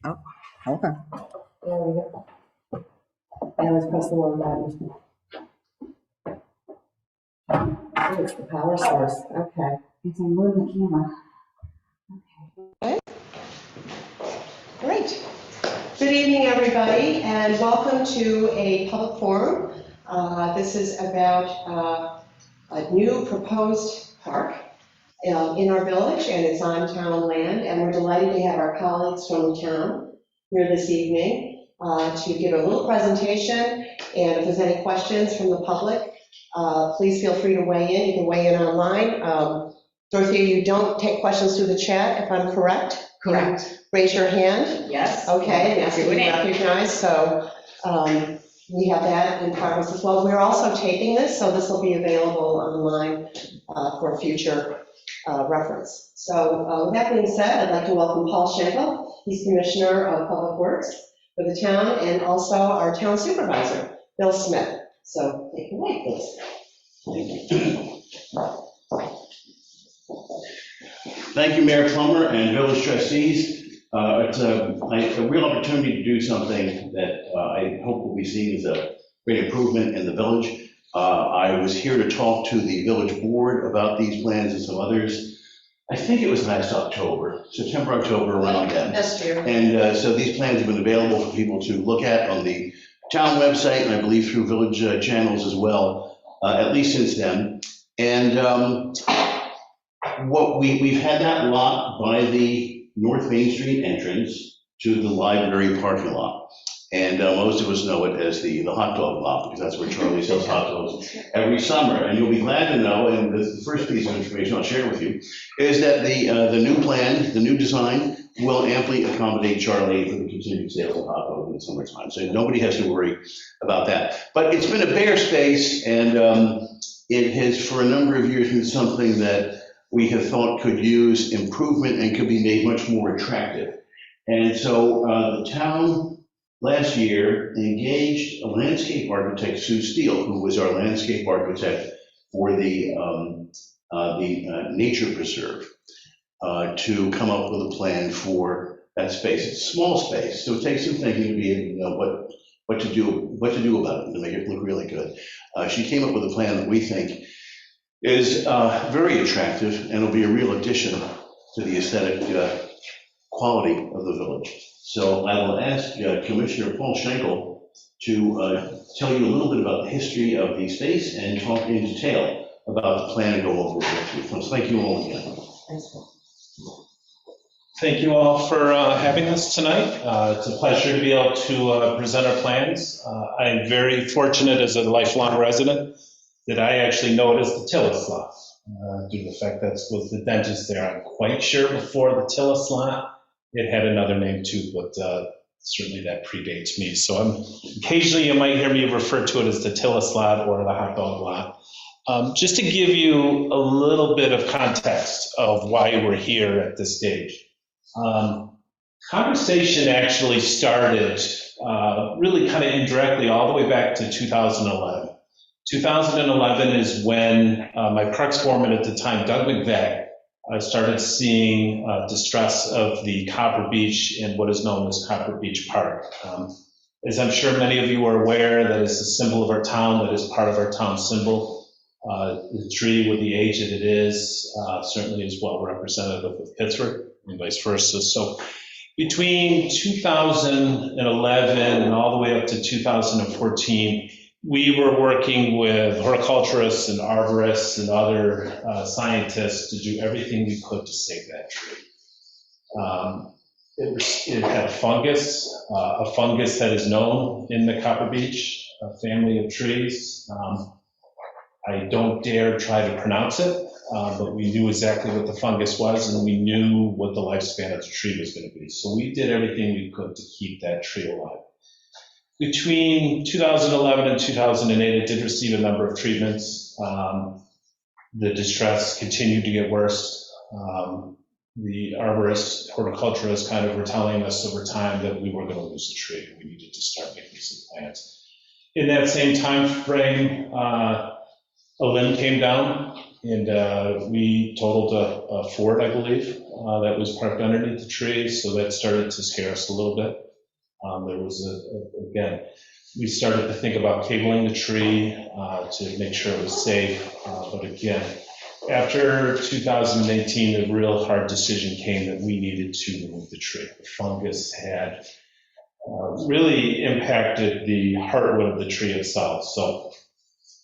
Oh, okay. There we go. I always press the wrong button. Oh, it's the power source. Okay. If I move the camera. Okay. Great. Good evening, everybody, and welcome to a public forum. This is about a new proposed park in our village, and it's on town land, and we're delighted to have our colleagues from the town here this evening to give a little presentation, and if there's any questions from the public, please feel free to weigh in. You can weigh in online. Dorothea, you don't take questions through the chat, if I'm correct? Correct. Raise your hand. Yes. Okay, and ask to be recognized, so we have that in progress as well. We're also taping this, so this will be available online for future reference. So with that being said, I'd like to welcome Paul Schenkel. He's Commissioner of Public Works for the town, and also our town supervisor, Bill Smith. So take it away, please. Thank you, Mayor Plummer and village trustees. It's a real opportunity to do something that I hope will be seen as a great improvement in the village. I was here to talk to the village board about these plans and some others. I think it was last October, September, October, around then. That's true. And so these plans have been available for people to look at on the town website, and I believe through village channels as well, at least since then. And what we've had that lot by the North Main Street entrance to the library parking lot. And most of us know it as the hot dog lot, because that's where Charlie sells hot dogs every summer. And you'll be glad to know, and the first piece of information I'll share with you, is that the new plan, the new design, will amply accommodate Charlie for the continued sales of hot dogs in the summertime. So nobody has to worry about that. But it's been a bare space, and it has for a number of years been something that we have thought could use improvement and could be made much more attractive. And so the town last year engaged a landscape architect, Sue Steele, who was our landscape architect for the nature preserve, to come up with a plan for that space. It's a small space, so it takes some thinking to be able to know what to do about it and to make it look really good. She came up with a plan that we think is very attractive and will be a real addition to the aesthetic quality of the village. So I will ask Commissioner Paul Schenkel to tell you a little bit about the history of the space and talk in detail about the plan and go over it with you. So thank you all again. Thank you all for having us tonight. It's a pleasure to be able to present our plans. I'm very fortunate as a lifelong resident that I actually know it as the Tillis lot, due to the fact that was the dentist there. I'm quite sure before the Tillis lot, it had another name too, but certainly that predates me. So occasionally you might hear me refer to it as the Tillis lot or the hot dog lot. Just to give you a little bit of context of why we're here at this stage. Conversation actually started really kind of indirectly all the way back to 2011. 2011 is when my parks foreman at the time, Doug McVeigh, started seeing distress of the Copper Beech in what is known as Copper Beech Park. As I'm sure many of you are aware, that is the symbol of our town, that is part of our town symbol. The tree with the age that it is certainly is well representative of Pittsburgh and vice versa. So between 2011 and all the way up to 2014, we were working with horticulturists and arborists and other scientists to do everything we could to save that tree. It had a fungus that is known in the Copper Beech family of trees. I don't dare try to pronounce it, but we knew exactly what the fungus was, and we knew what the lifespan of the tree was going to be. So we did everything we could to keep that tree alive. Between 2011 and 2008, it did receive a number of treatments. The distress continued to get worse. The arborists, horticulturists kind of were telling us over time that we were going to lose the tree. We needed to start making some plans. In that same time frame, a limb came down And we totaled a Ford, I believe, that was parked underneath the tree, so that started to scare us a little bit. There was, again, we started to think about cabling the tree to make sure it was safe. But again, after 2018, the real hard decision came that we needed to remove the tree. The fungus had really impacted the heartwood of the tree itself. So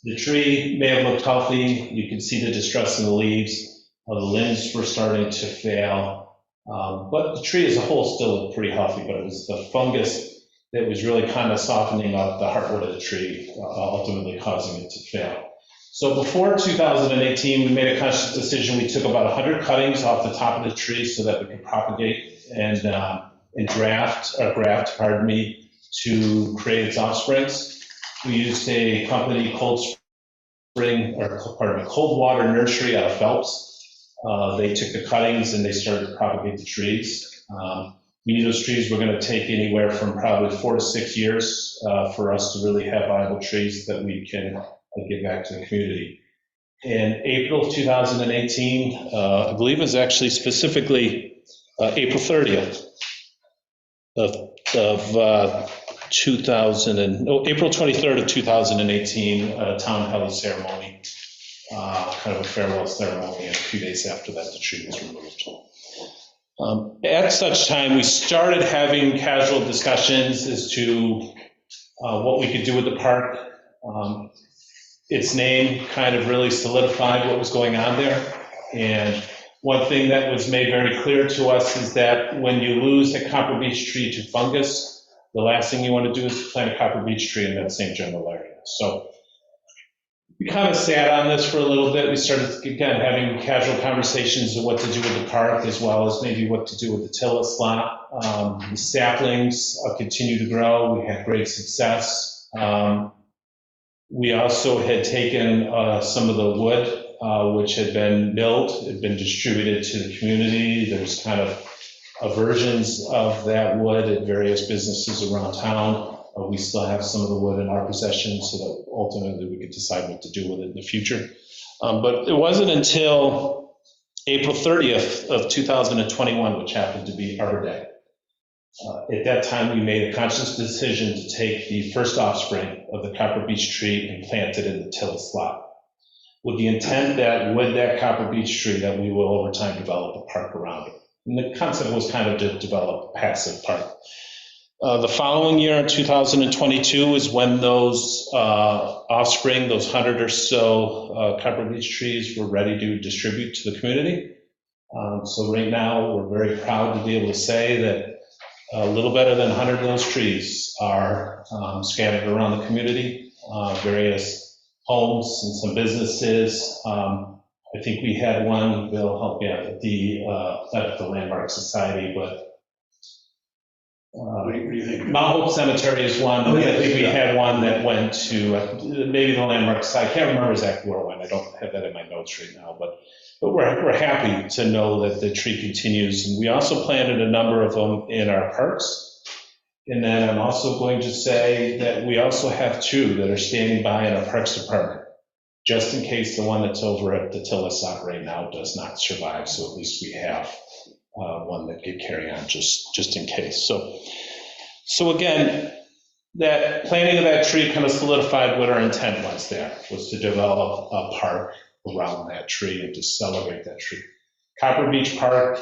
the tree may have looked healthy. You can see the distress in the leaves. The limbs were starting to fail. But the tree as a whole still looked pretty healthy, but it was the fungus that was really kind of softening up the heartwood of the tree, ultimately causing it to fail. So before 2018, we made a conscious decision. We took about 100 cuttings off the top of the tree so that we could propagate and graft, to create its offsprings. We used a company, Cold Water Nursery out of Phelps. They took the cuttings and they started to propagate the trees. We knew those trees were going to take anywhere from probably 4 to 6 years for us to really have viable trees that we can give back to the community. In April of 2018, I believe it was actually specifically April 30th of 2000 and April 23rd of 2018, town held a ceremony, kind of a farewell ceremony, and a few days after that, the tree was removed. At such time, we started having casual discussions as to what we could do with the park. Its name kind of really solidified what was going on there. And one thing that was made very clear to us is that when you lose a Copper Beech tree to fungus, the last thing you want to do is plant a Copper Beech tree in that same general area. So we kind of sat on this for a little bit. We started, again, having casual conversations of what to do with the park, as well as maybe what to do with the Tillis lot. The saplings continue to grow. We had great success. We also had taken some of the wood, which had been milled, had been distributed to the community. There's kind of versions of that wood at various businesses around town. We still have some of the wood in our possession so that ultimately we could decide what to do with it in the future. But it wasn't until April 30th of 2021, which happened to be Arbor Day. At that time, we made a conscious decision to take the first offspring of the Copper Beech tree and plant it in the Tillis lot, with the intent that with that Copper Beech tree that we will over time develop a park around it. And the concept was kind of to develop a passive park. The following year, in 2022, is when those offspring, those 100 or so Copper Beech trees were ready to distribute to the community. So right now, we're very proud to be able to say that a little better than 100 of those trees are scattered around the community, various homes and some businesses. I think we had one, Bill, help me out, not at the Landmark Society, but What do you think? Mount Hope Cemetery is one. Oh, yeah, I think we yeah. had one that went to maybe the Landmark Society. I can't remember exactly where it went. I don't have that in my notes right now, but we're happy to know that the tree continues. And we also planted a number of them in our parks. And then I'm also going to say that we also have 2 that are standing by in our Parks Department, just in case the one that's over at the Tillis lot right now does not survive. So at least we have one that could carry on just in case. So again, that planting of that tree kind of solidified what our intent was there, was to develop a park around that tree and to celebrate that tree. Copper Beech Park,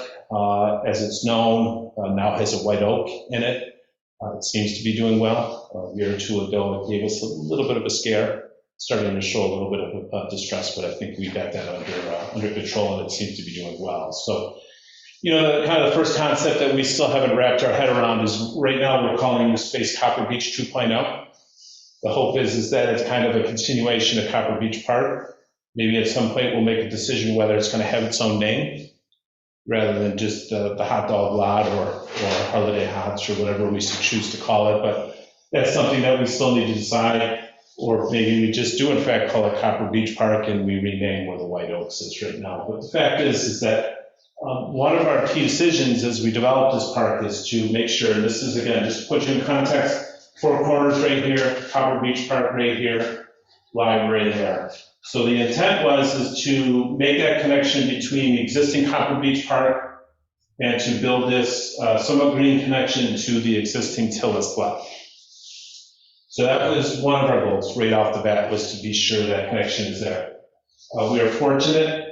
as it's known, now has a white oak in it. It seems to be doing well. A year or 2 ago, it gave us a little bit of a scare, starting to show a little bit of distress, but I think we got that under control and it seems to be doing well. So, you know, kind of the first concept that we still haven't wrapped our head around is right now we're calling the space Copper Beech 2.0. The hope is that it's kind of a continuation of Copper Beech Park. Maybe at some point we'll make a decision whether it's going to have its own name rather than just the hot dog lot or holiday hots or whatever we choose to call it. But that's something that we still need to decide. Or maybe we just do in fact call it Copper Beech Park and we rename where the White Oaks is right now. But the fact is that one of our key decisions as we develop this park is to make sure, and this is again, just to put you in context, 4 corners right here, Copper Beech Park right here, library there. So the intent is to make that connection between the existing Copper Beach Park and to build this somewhat green connection to the existing Tillis lot. So that was one of our goals right off the bat, was to be sure that connection is there. We are fortunate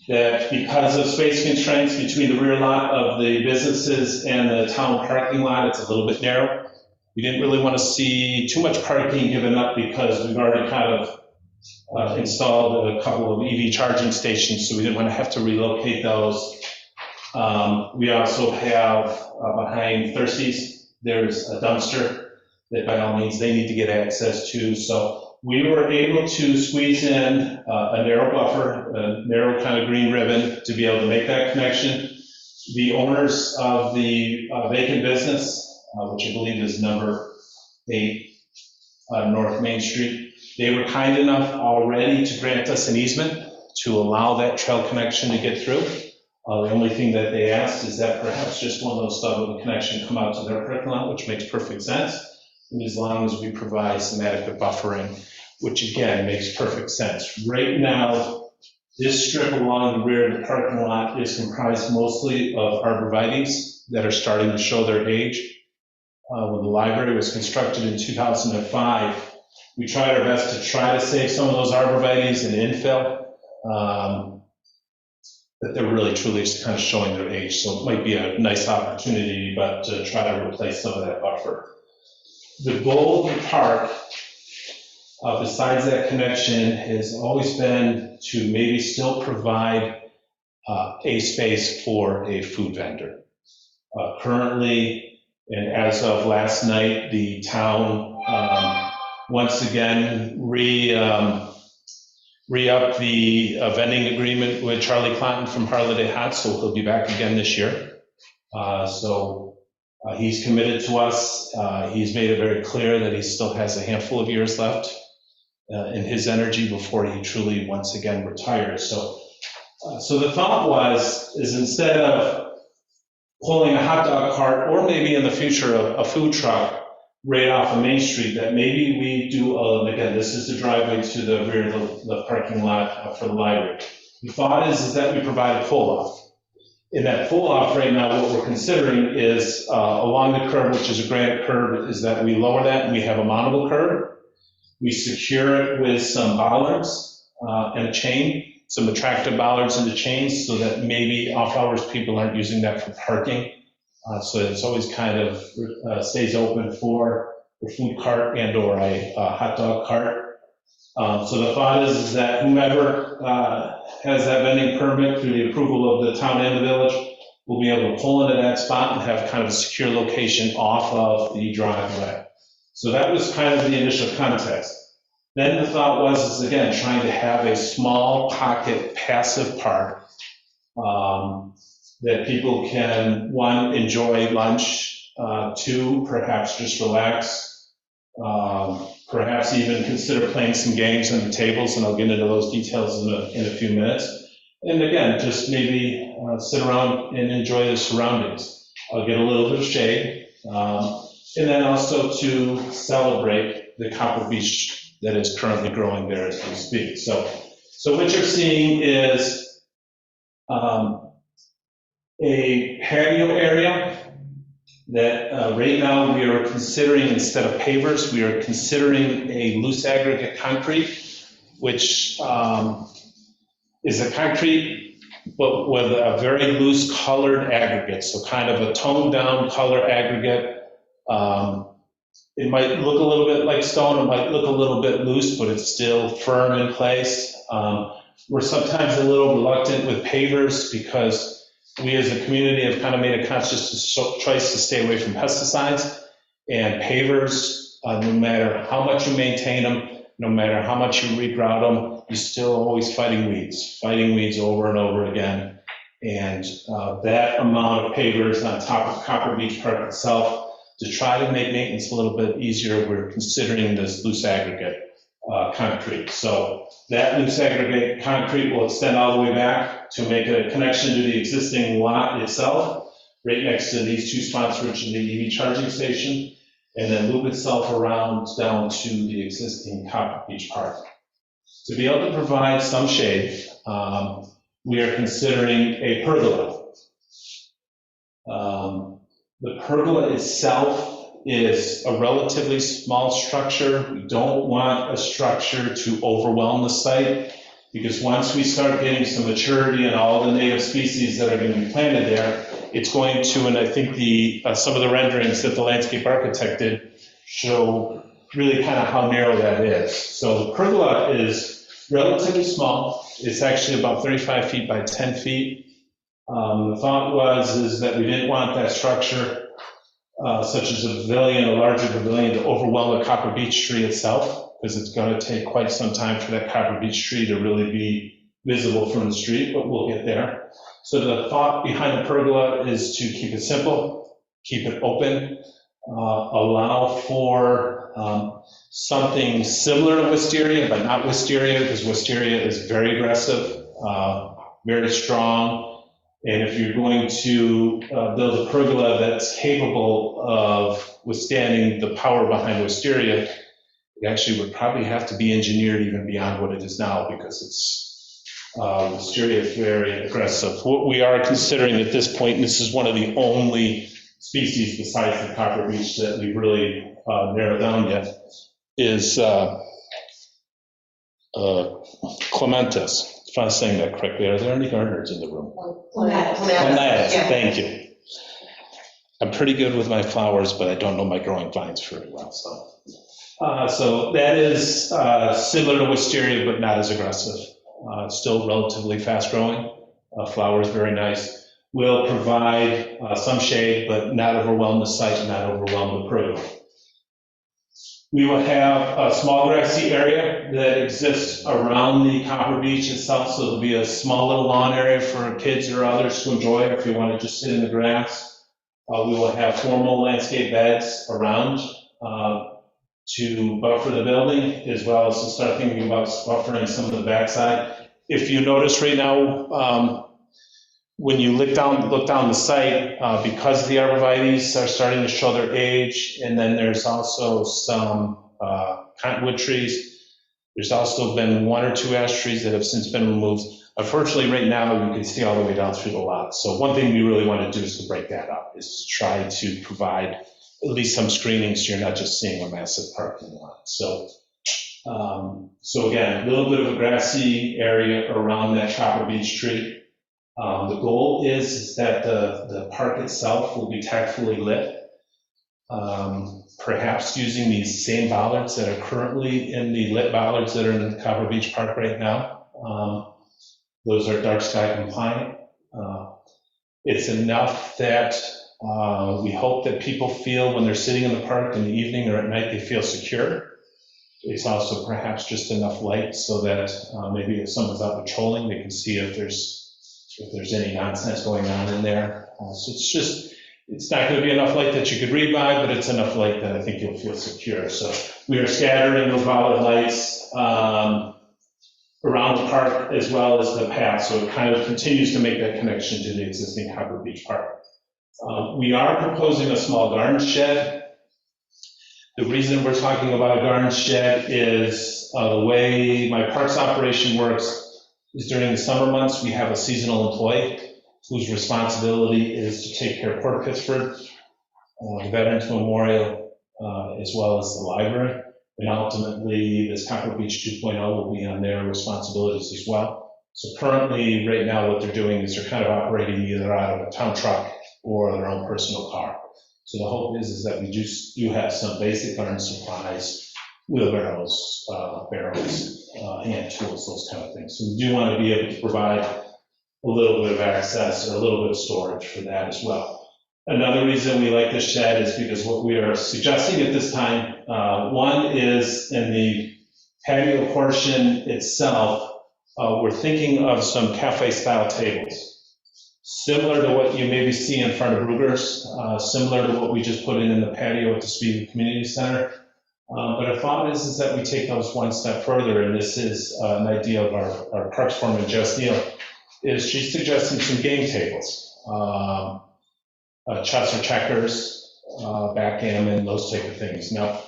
that because of space constraints between the rear lot of the businesses and the town parking lot, it's a little bit narrow. We didn't really want to see too much parking given up because we've already kind of installed a couple of EV charging stations, so we didn't want to have to relocate those. We also have behind Thirsties, there's a dumpster that by all means they need to get access to. So we were able to squeeze in a narrow buffer, a narrow kind of green ribbon to be able to make that connection. The owners of the vacant business, which I believe is number 8 North Main Street, they were kind enough already to grant us an easement to allow that trail connection to get through. The only thing that they asked is that perhaps just one of those stub with a connection come out to their parking lot, which makes perfect sense, as long as we provide some adequate buffering, which again makes perfect sense. Right now, this strip along the rear of the parking lot is comprised mostly of arborvitaes that are starting to show their age. When the library was constructed in 2005, we tried our best to try to save some of those arborvitaes and infill, but they're really truly just kind of showing their age. So it might be a nice opportunity, but to try to replace some of that buffer. The goal of the park, besides that connection, has always been to maybe still provide a space for a food vendor. Currently, and as of last night, the town once again re-upped the vending agreement with Charlie Clanton from Harley Hot, so he'll be back again this year. He's committed to us. He's made it very clear that he still has a handful of years left in his energy before he truly once again retires. So the thought is instead of pulling a hot dog cart, or maybe in the future a food truck right off of Main Street, that maybe we do, again, this is the driveway to the rear of the parking lot for the library. The thought is that we provide a pull-off. In that pull-off right now, what we're considering is along the curb, which is a granite curb, is that we lower that and we have a mountable curb. We secure it with some bollards and a chain, some attractive bollards and the chains, so that maybe off-hours people aren't using that for parking. So it's always kind of stays open for a food cart and or a hot dog cart. So the thought is that whomever has that vending permit through the approval of the town and the village will be able to pull into that spot and have kind of a secure location off of the driveway. So that was kind of the initial context. Then the thought was again, trying to have a small pocket passive park that people can, one, enjoy lunch, two, perhaps just relax, perhaps even consider playing some games on the tables, and I'll get into those details in a few minutes. And again, just maybe sit around and enjoy the surroundings. I'll get a little bit of shade, and then also to celebrate the Copper Beach that is currently growing there as we speak. So what you're seeing is a patio area that right now we are considering, instead of pavers, we are considering a loose aggregate concrete, which is a concrete but with a very loose colored aggregate, so kind of a toned down color aggregate. It might look a little bit like stone, it might look a little bit loose, but it's still firm in place. We're sometimes a little reluctant with pavers because we as a community have kind of made a conscious choice to stay away from pesticides, and pavers, no matter how much you maintain them, no matter how much you regrout them, you're still always fighting weeds over and over again. And that amount of pavers on top of Copper Beach Park itself, to try to make maintenance a little bit easier, we're considering this loose aggregate concrete. So that loose aggregate concrete will extend all the way back to make a connection to the existing lot itself, right next to these two spots, which is the EV charging station, and then loop itself around down to the existing Copper Beach Park. To be able to provide some shade, we are considering a pergola. The pergola itself is a relatively small structure. We don't want a structure to overwhelm the site, because once we start getting some maturity in all the native species that are going to be planted there, it's going to, and I think some of the renderings that the landscape architect did show really kind of how narrow that is. So the pergola is relatively small. It's actually about 35 feet by 10 feet. The thought is that we didn't want that structure, such as a pavilion, a larger pavilion, to overwhelm the copper beech tree itself, because it's going to take quite some time for that copper beech tree to really be visible from the street, but we'll get there. So the thought behind the pergola is to keep it simple, keep it open, allow for something similar to wisteria, but not wisteria, because wisteria is very aggressive, very strong. And if you're going to build a pergola that's capable of withstanding the power behind wisteria, it actually would probably have to be engineered even beyond what it is now, because wisteria is very aggressive. What we are considering at this point, and this is one of the only species besides the copper beech that we've really narrowed down yet, is clematis. If I'm saying that correctly, are there any gardeners in the room? Clematis, thank you. I'm pretty good with my flowers, but I don't know my growing vines very well. So that is similar to wisteria, but not as aggressive. Still relatively fast growing. Flowers very nice. Will provide some shade, but not overwhelm the site, not overwhelm the pergola. We will have a small grassy area that exists around the copper beech itself, so there'll be a small little lawn area for kids or others to enjoy if you want to just sit in the grass. We will have formal landscape beds around to buffer the building, as well as to start thinking about buffering some of the backside. If you notice right now, when you look down the site, because the arborvitaes are starting to show their age, and then there's also some cottonwood trees. There's also been 1 or 2 ash trees that have since been removed. Unfortunately, right now, you can see all the way down through the lot. So one thing we really want to do is to break that up, is to try to provide at least some screening, so you're not just seeing a massive parking lot. So again, a little bit of a grassy area around that copper beech tree. The goal is that the park itself will be tactfully lit, perhaps using these same bollards that are currently in the lit bollards that are in the Copper Beech Park right now. Those are dark sky compliant. It's enough that we hope that people feel when they're sitting in the park in the evening or at night, they feel secure. It's also perhaps just enough light so that maybe if someone's out patrolling, they can see if there's any nonsense going on in there. So it's not going to be enough light that you could read by, but it's enough light that I think you'll feel secure. So we are scattering those bollard lights around the park as well as the path, so it kind of continues to make that connection to the existing Copper Beech Park. We are proposing a small garden shed. The reason we're talking about a garden shed is the way my parks operation works is during the summer months, we have a seasonal employee whose responsibility is to take care of Port Pittsburgh, the Veterans Memorial, as well as the library. And ultimately, this Copper Beech 2.0 will be on their responsibilities as well. So currently, right now, what they're doing is they're kind of operating either out of a town truck or their own personal car. So the hope is that we do have some basic garden supplies, wheelbarrows, barrels, hand tools, those kind of things. So we do want to be able to provide a little bit of access or a little bit of storage for that as well. Another reason we like this shed is because what we are suggesting at this time, one is in the patio portion itself, we're thinking of some cafe-style tables, similar to what you maybe see in front of Ruger's, similar to what we just put in the patio at the Speed Community Center. But our thought is that we take those one step further, and this is an idea of our parks foreman, Jess Neal, is she's suggesting some game tables. Chess or checkers, backgammon, those type of things. Now,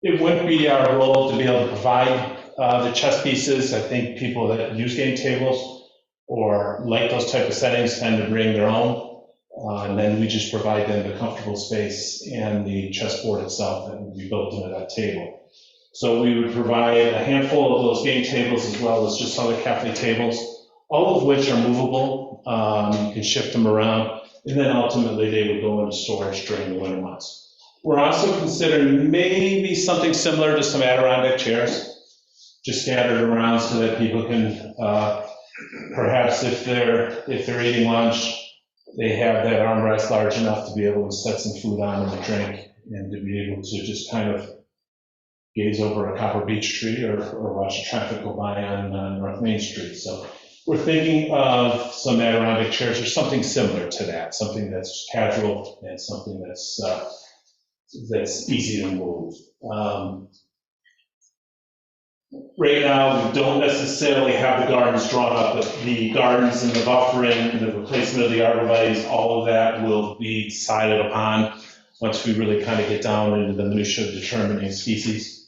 it wouldn't be our role to be able to provide the chess pieces. I think people that use game tables or like those type of settings tend to bring their own. And then we just provide them the comfortable space and the chessboard itself that would be built into that table. So we would provide a handful of those game tables as well as just other cafe tables, all of which are movable. You can shift them around, and then ultimately they would go into storage during the winter months. We're also considering maybe something similar to some Adirondack chairs, just scattered around so that people can, perhaps if they're eating lunch, they have that armrest large enough to be able to set some food on and a drink, and to be able to just kind of gaze over a copper beech tree or watch the traffic go by on North Main Street. So we're thinking of some Adirondack chairs or something similar to that, something that's casual and something that's easy to move. Right now, we don't necessarily have the gardens drawn up, but the gardens and the buffering and the replacement of the arborvitaes, all of that will be decided upon once we really kind of get down into the minutia of determining species.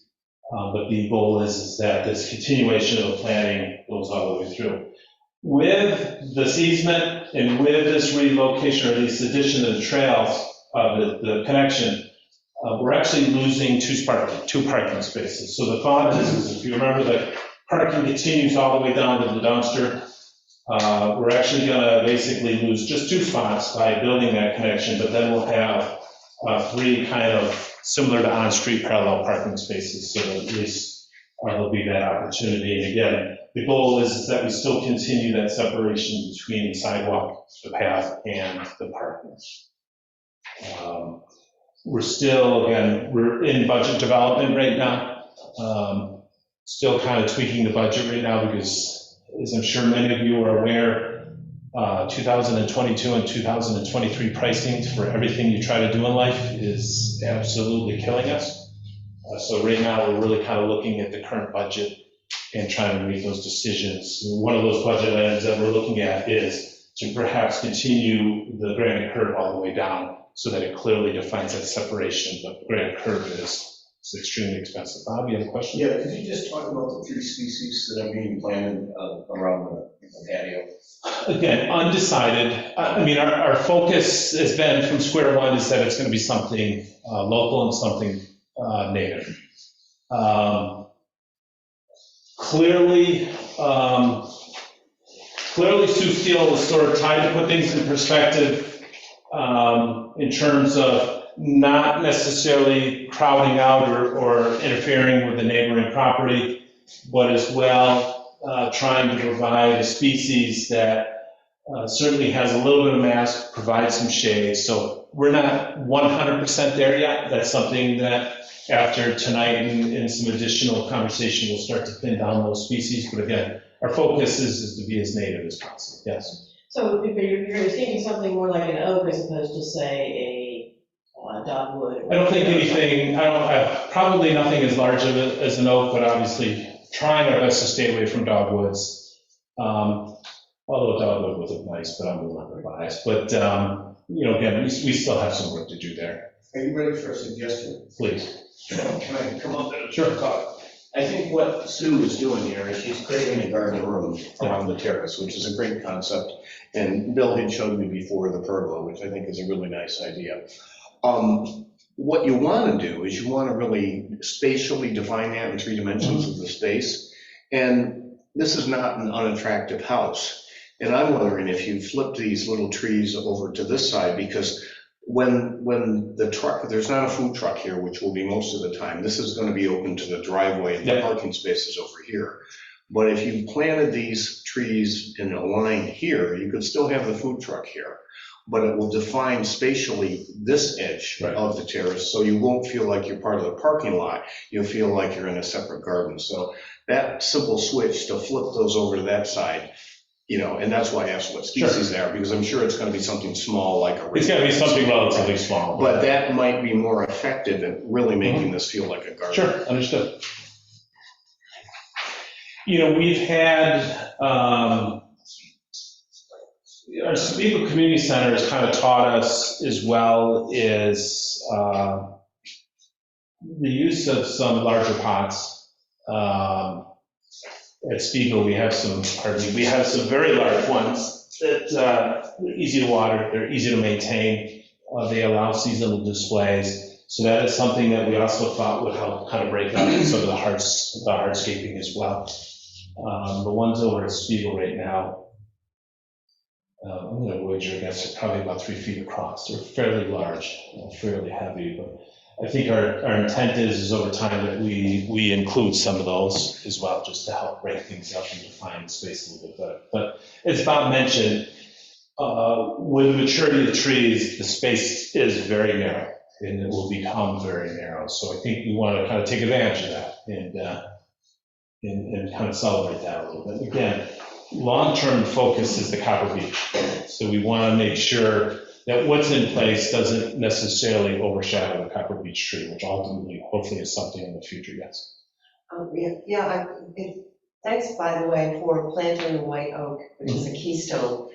But the goal is that this continuation of the planning goes all the way through. With this easement and with this relocation or this addition of the trails, the connection, we're actually losing two parking spaces. So the thought is if you remember, the parking continues all the way down to the dumpster. We're actually going to basically lose just 2 spots by building that connection, but then we'll have 3 kind of similar to on-street parallel parking spaces, so at least there'll be that opportunity. And again, the goal is that we still continue that separation between the sidewalk, the path, and the parking. We're still, again, we're in budget development right now, still kind of tweaking the budget right now because, as I'm sure many of you are aware, 2022 and 2023 pricing for everything you try to do in life is absolutely killing us. So right now, we're really kind of looking at the current budget and trying to make those decisions. One of those budget items that we're looking at is to perhaps continue the granite curve all the way down so that it clearly defines that separation, but the granite curve is extremely expensive. Bob, you have a question? Yeah, could you just talk about the 3 species that are being planted around the patio? Again, undecided. I mean, our focus has been from square one is that it's going to be something local and something native. Clearly, Sue Steele was sort of trying to put things in perspective in terms of not necessarily crowding out or interfering with the neighboring property, but as well trying to provide a species that certainly has a little bit of mass, provides some shade. So we're not 100% there yet. That's something that after tonight and some additional conversation, we'll start to pin down those species. But again, our focus is to be as native as possible. Yes. So if you're thinking something more like an oak as opposed to, say, a dogwood? I don't think anything, probably nothing as large as an oak, but obviously trying our best to stay away from dogwoods. Although dogwood would look nice, but I'm a little bit biased. But, again, we still have some work to do there. Are you ready for a suggestion? Please. Can I come up and Sure. talk? I think what Sue is doing here is she's creating a garden room around the terrace, which is a great concept. And Bill had showed me before the pergola, which I think is a really nice idea. What you want to do is you want to really spatially define that in 3 dimensions of the space. And this is not an unattractive house. And I'm wondering if you flip these little trees over to this side, because when the truck, there's not a food truck here, which will be most of the time. This is going to be open to the driveway and the parking spaces over here. But if you planted these trees in a line here, you could still have the food truck here. But it will define spatially this edge of the terrace, so you won't feel like you're part of the parking lot. You'll feel like you're in a separate garden. So that simple switch to flip those over to that side, and that's why I asked what species they are, because I'm sure it's going to be something small like a... It's going to be something relatively small. But that might be more effective at really making this feel like a garden. Sure, understood. We've had... Our Speedway Community Center has kind of taught us as well is the use of some larger pots at Spiegel, we have some very large ones that are easy to water, they're easy to maintain, they allow seasonal displays. So that is something that we also thought would help kind of break up some of the hardscaping as well. The ones over at Spiegel right now, I'm going to wager against they're probably about 3 feet across. They're fairly large, fairly heavy, but I think our intent is over time that we include some of those as well, just to help break things up and define the space a little bit better. But as Bob mentioned, with the maturity of the trees, the space is very narrow, and it will become very narrow. So I think we want to kind of take advantage of that and kind of celebrate that a little bit. Again, long-term focus is the Copper Beech. So we want to make sure that what's in place doesn't necessarily overshadow the Copper Beech tree, which ultimately, hopefully, is something in the future, yes. Thanks, by the way, for planting the white oak, which is a keystone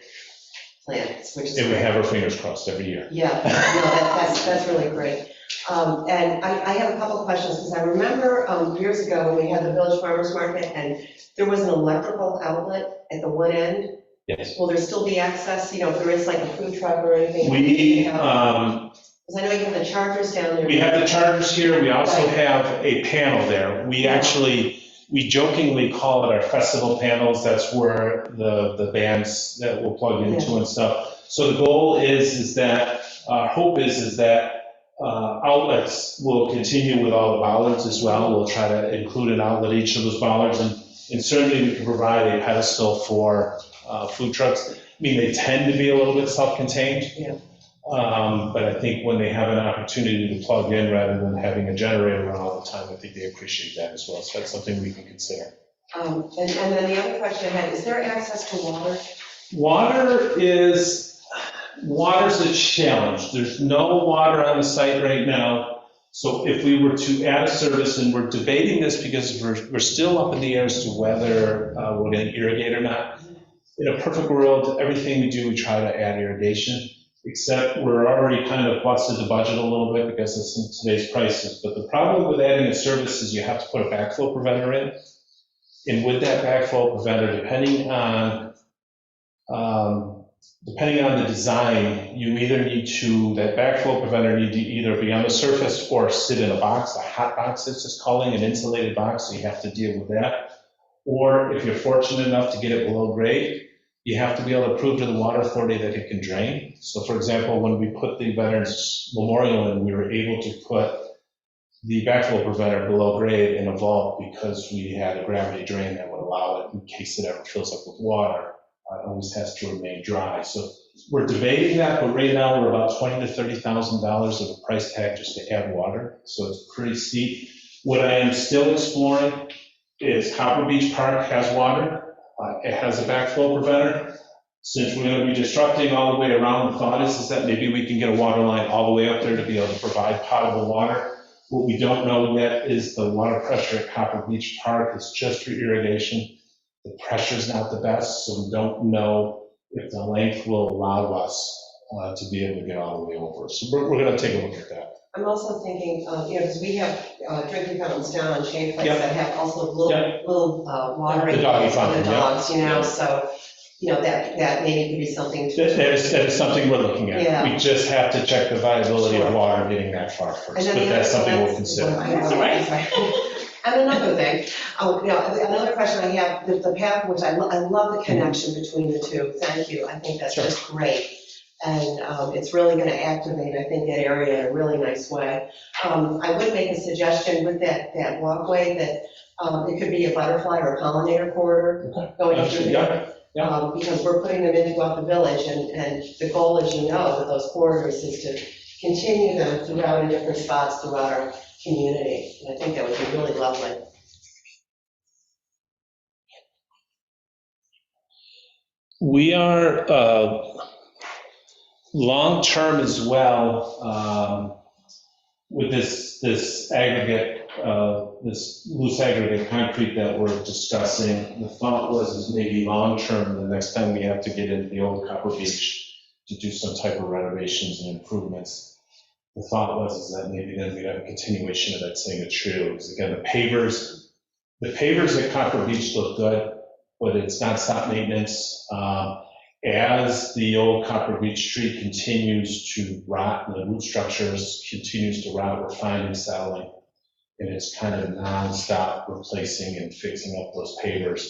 plant, which is. And we have our fingers crossed every year. Yeah, no, that's really great. And I have a couple of questions, because I remember years ago when we had the Village Farmers Market, and there was an electrical outlet at the one end. Yes. Will there still be access, if there is like a food truck or anything? Because I know you have the chargers down there. we have the chargers here, we also have a panel there. We jokingly call it our festival panels, that's where the bands that we'll plug into and stuff. So the goal is that, our hope is that outlets will continue with all the bollards as well. We'll try to include an outlet each of those bollards, and certainly we can provide a pedestal for food trucks. I mean, they tend to be a little bit self-contained. Yeah. But I think when they have an opportunity to plug in rather than having a generator run all the time, I think they appreciate that as well. So that's something we can consider. And then the other question I had, is there access to water? Water's a challenge. There's no water on the site right now. So if we were to add a service, and we're debating this because we're still up in the air as to whether we're going to irrigate or not. In a perfect world, everything we do, we try to add irrigation, except we're already kind of busted the budget a little bit because of today's prices. But the problem with adding a service is you have to put a backflow preventer in. And with that backflow preventer, depending on the design, you either that backflow preventer need to either be on the surface or sit in a box, a hot box, it's just calling an insulated box, so you have to deal with that. Or if you're fortunate enough to get it below grade, you have to be able to prove to the water authority that it can drain. So for example, when we put the Veterans Memorial in, we were able to put the backflow preventer below grade in a vault because we had a gravity drain that would allow it in case it ever fills up with water. It always has to remain dry. So we're debating that, but right now we're about $20,000 to $30,000 of a price tag just to add water. So it's pretty steep. What I am still exploring is Copper Beech Park has water. It has a backflow preventer. Since we're going to be disrupting all the way around, the thought is that maybe we can get a water line all the way up there to be able to provide potable water. What we don't know yet is the water pressure at Copper Beech Park is just for irrigation. The pressure's not the best, so we don't know if the length will allow us to be able to get all the way over. So we're going to take a look at that. I'm also thinking, because we have drinking fountains down on Shane Place Yep. that have also little watering The doggy for the fountain, yeah. dogs, so, that maybe could be something to. That is something we're looking at. Yeah. We just have to check the viability of water getting that far first, And but then the that's other- something we'll consider. That's all right. And another thing, another question I have, the path, which I love the connection between the two. Thank you. I think that's Sure. just great. And it's really going to activate, I think, that area in a really nice way. I would make a suggestion with that walkway that it could be a butterfly or pollinator corridor going through there. Yeah. Because we're putting them in throughout the village, and the goal, as you know, with those corridors is to continue them throughout in different spots throughout our community. And I think that would be really lovely. We are long-term as well with this aggregate, this loose aggregate concrete that we're discussing. The thought was maybe long-term, the next time we have to get into the old Copper Beech to do some type of renovations and improvements. The thought was that maybe then we'd have a continuation of that same material. Because again, the pavers The pavers at Copper Beach look good, but it's not stop maintenance. As the old Copper Beach street continues to rot, and the root structures continues to rot, we're finding settling. And it's kind of nonstop replacing and fixing up those pavers,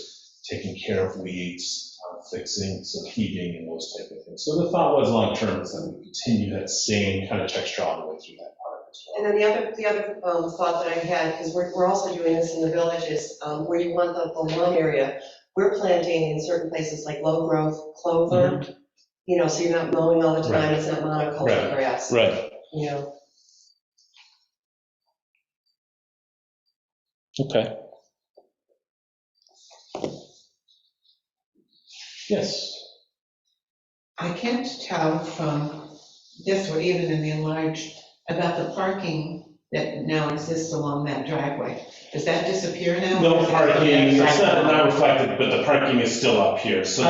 taking care of weeds, fixing some heating and those type of things. So the thought was long-term is that we continue that same kind of texture all the way through that park as well. And then the other thought that I had, because we're also doing this in the villages, where you want the lawn area, we're planting in certain places like low-growth clover, so you're not mowing all the time, Right. it's not monoculture grass, Right. Okay. Yes. I can't tell from this or even in the enlarged about the parking that now exists along that driveway. Does that disappear now? No parking, it's not reflected, but the parking is still up here. So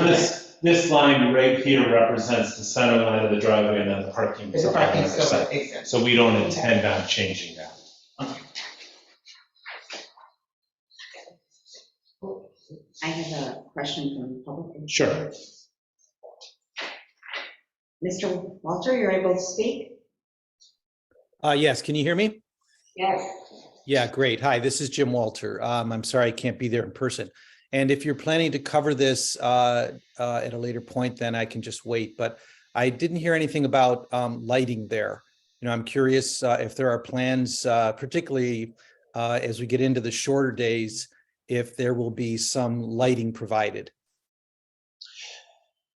this line right here represents the center line of the driveway, and then the parking is The up on the parking other still side. exists. So we don't intend on changing that. I have a question from the public. Sure. Mr. Walter, you're able to speak? Yes, can you hear me? Yes. Yeah, great. Hi, this is Jim Walter. I'm sorry I can't be there in person. And if you're planning to cover this at a later point, then I can just wait. But I didn't hear anything about lighting there. I'm curious if there are plans, particularly as we get into the shorter days, if there will be some lighting provided.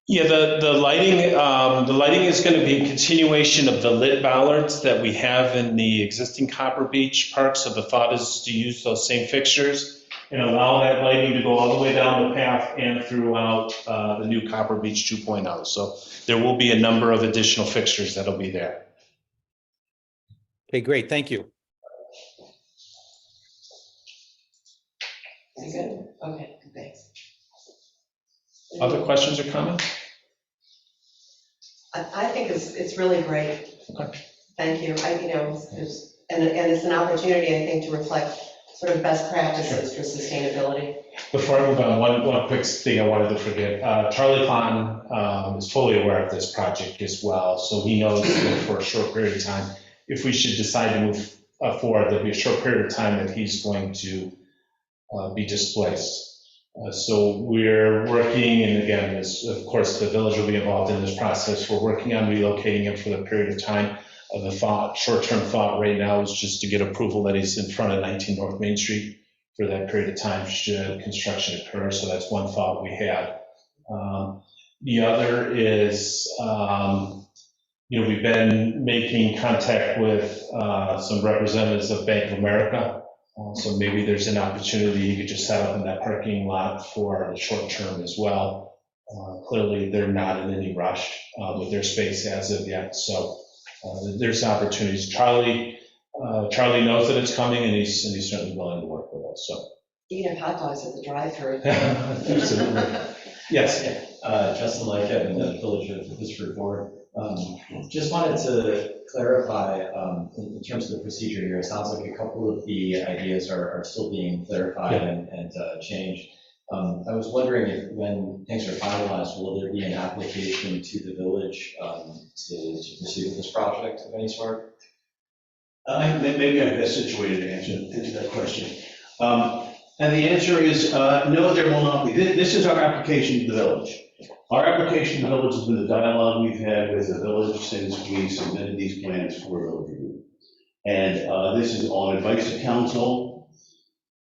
Yeah, the lighting is going to be a continuation of the lit bollards that we have in the existing Copper Beach Park. So the thought is to use those same fixtures and allow that lighting to go all the way down the path and throughout the new Copper Beach 2.0. So there will be a number of additional fixtures that'll be there. Okay, great. Thank you. Very good, okay, thanks. Other questions or comments? I think it's really great. Okay. Thank you. And it's an opportunity, I think, to reflect sort of best practices for sustainability. Before I move on, one quick thing I wanted to forget. Charlie Clon is fully aware of this project as well, so he knows that for a short period of time, if we should decide to move forward, there'll be a short period of time that he's going to be displaced. So we're working, and again, of course, the village will be involved in this process. We're working on relocating him for the period of time. The short-term thought right now is just to get approval that he's in front of 19 North Main Street for that period of time should construction occur. So that's one thought we had. The other is, we've been making contact with some representatives of Bank of America. So maybe there's an opportunity you could just set up in that parking lot for the short term as well. Clearly, they're not in any rush with their space as of yet. So there's opportunities. Charlie knows that it's coming, and he's certainly willing to work with us. So You can have hot dogs at the drive-thru. absolutely. Yes. Justin Lightcap in the Village of Pittsburgh Board. Just wanted to clarify in terms of the procedure here. It sounds like a couple of the ideas are still being clarified and changed. I was wondering if when things are finalized, will there be an application to the village to proceed with this project of any sort? Maybe I'm best situated to answer that question. And the answer is no, there will not be. This is our application to the village. Our application to the village has been the dialogue we've had with the village since we submitted these plans for village review. And this is on advice of council.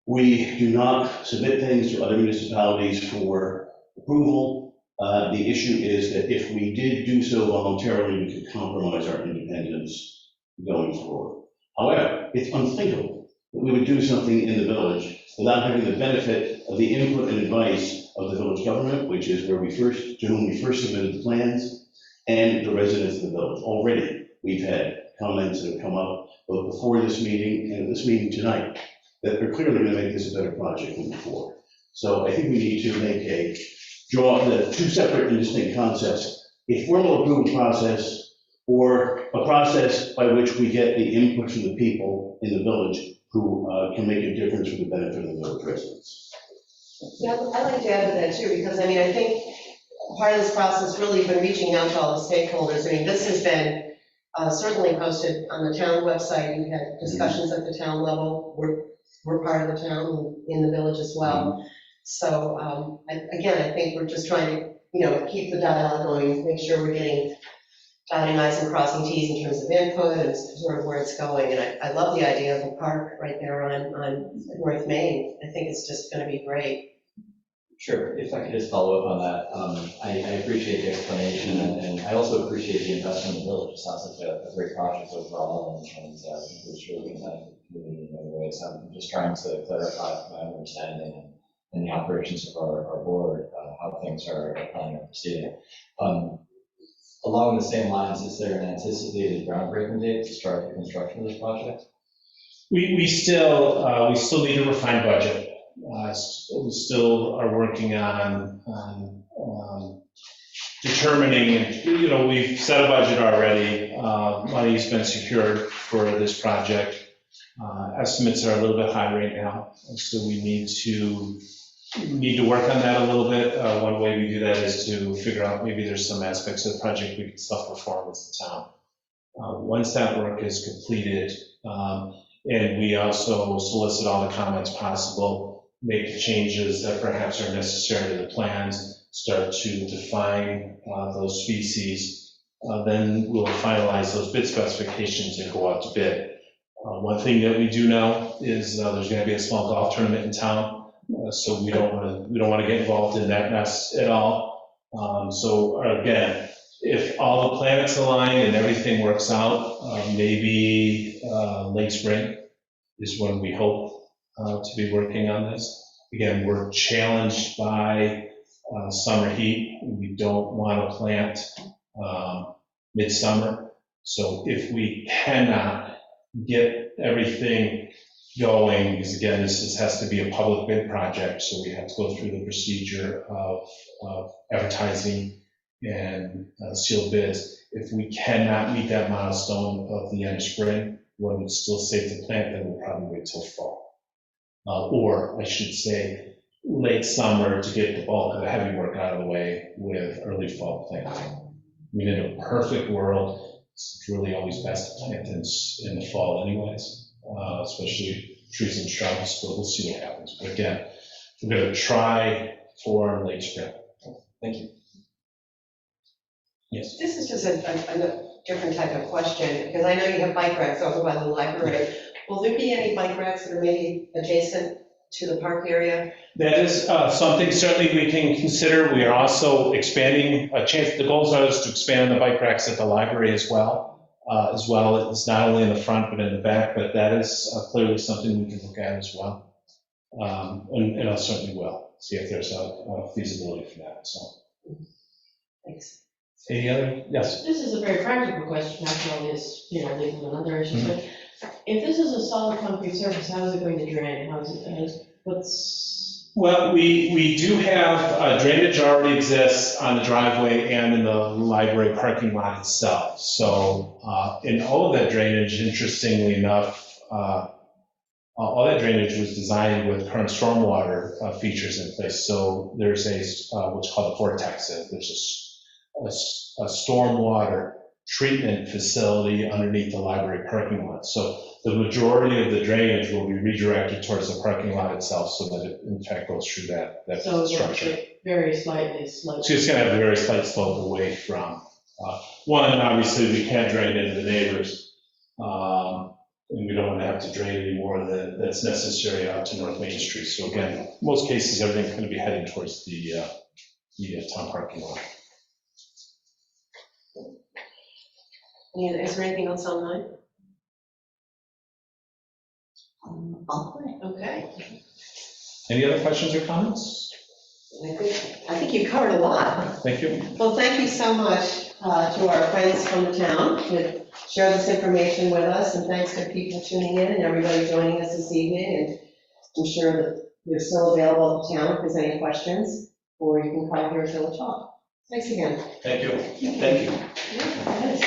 We do not submit things to other municipalities for approval. The issue is that if we did do so voluntarily, we could compromise our independence going forward. However, it's unthinkable that we would do something in the village without having the benefit of the input and advice of the village government, which is to whom we first submitted the plans, and the residents of the village. Already, we've had comments that have come up both before this meeting and at this meeting tonight that are clearly going to make this a better project than before. So I think we need to draw the two separate and distinct concepts, a formal approval process or a process by which we get the input from the people in the village who can make a difference for the benefit of the village residents. Yeah, I'd like to add to that too, because I mean, I think part of this process really has been reaching out to all the stakeholders. I mean, this has been certainly posted on the town website. You had discussions at the town level. We're part of the town in the village as well. So again, I think we're just trying to, keep the dialogue going, make sure we're getting dotting i's and crossing t's in terms of input and sort of where it's going. And I love the idea of a park right there on North Main. I think it's just going to be great. Sure, if I could just follow up on that, I appreciate the explanation, and I also appreciate the investment in the village. It sounds like a great project overall, and I think it's really going to benefit the community in many ways. I'm just trying to clarify my understanding and the operations of our board, how things are planning on proceeding. Along the same lines, is there an anticipated groundbreaking date to start the construction of this project? We still need to refine budget. We still are working on determining, we've set a budget already. Money's been secured for this project. Estimates are a little bit high right now, and so we need to work on that a little bit. One way we do that is to figure out maybe there's some aspects of the project we can self-perform as the town. Once that work is completed, and we also solicit all the comments possible, make the changes that perhaps are necessary to the plans, start to define those species, then we'll finalize those bid specifications and go out to bid. One thing that we do know is there's going to be a small golf tournament in town, so we don't want to get involved in that mess at all. So again, if all the planets align and everything works out, maybe late spring is when we hope to be working on this. Again, we're challenged by summer heat. We don't want to plant midsummer. So if we cannot get everything going, because again, this has to be a public bid project, so we have to go through the procedure of advertising and sealed bids. If we cannot meet that milestone of the end of spring, when it's still safe to plant, then we'll probably wait till fall. Or I should say late summer to get the bulk of the heavy work out of the way with early fall planting. I mean, in a perfect world, it's really always best to plant in the fall anyways, especially trees and shrubs, but we'll see what happens. But again, we're going to try for late spring. Thank you. Yes. This is just a different type of question, because I know you have bike racks over by the library. Will there be any bike racks that are maybe adjacent to the park area? That is something certainly we can consider. We are also expanding, the goals are to expand the bike racks at the library as well. It's not only in the front, but in the back, but that is clearly something we can look at as well. And I certainly will see if there's a feasibility for that, so. Thanks. Any other, yes? This is a very practical question, after all this, legal and other issues, but if this is a solid concrete surface, how is it going to drain? Well, we do have drainage already exists on the driveway and in the library parking lot itself. So in all of that drainage, interestingly enough, all that drainage was designed with current stormwater features in place. So there's what's called a vortex. There's a stormwater treatment facility underneath the library parking lot. So the majority of the drainage will be redirected towards the parking lot itself, so that it in fact goes through that structure. Very slightly sloped. So it's going to have a very slight slope away from, one, obviously we can't drain into the neighbors, and we don't want to have to drain any more that's necessary out to North Main Street. So again, in most cases, everything's going to be heading towards the town parking lot. Is there anything else online? Okay. Any other questions or comments? I think you covered a lot. Thank you. Well, thank you so much to our friends from the town to share this information with us, and thanks to people tuning in and everybody joining us this evening. And I'm sure that you're still available at the town if there's any questions, or you can call here at Village Hall. Thanks again. Thank you. Thank you. Yeah, nice.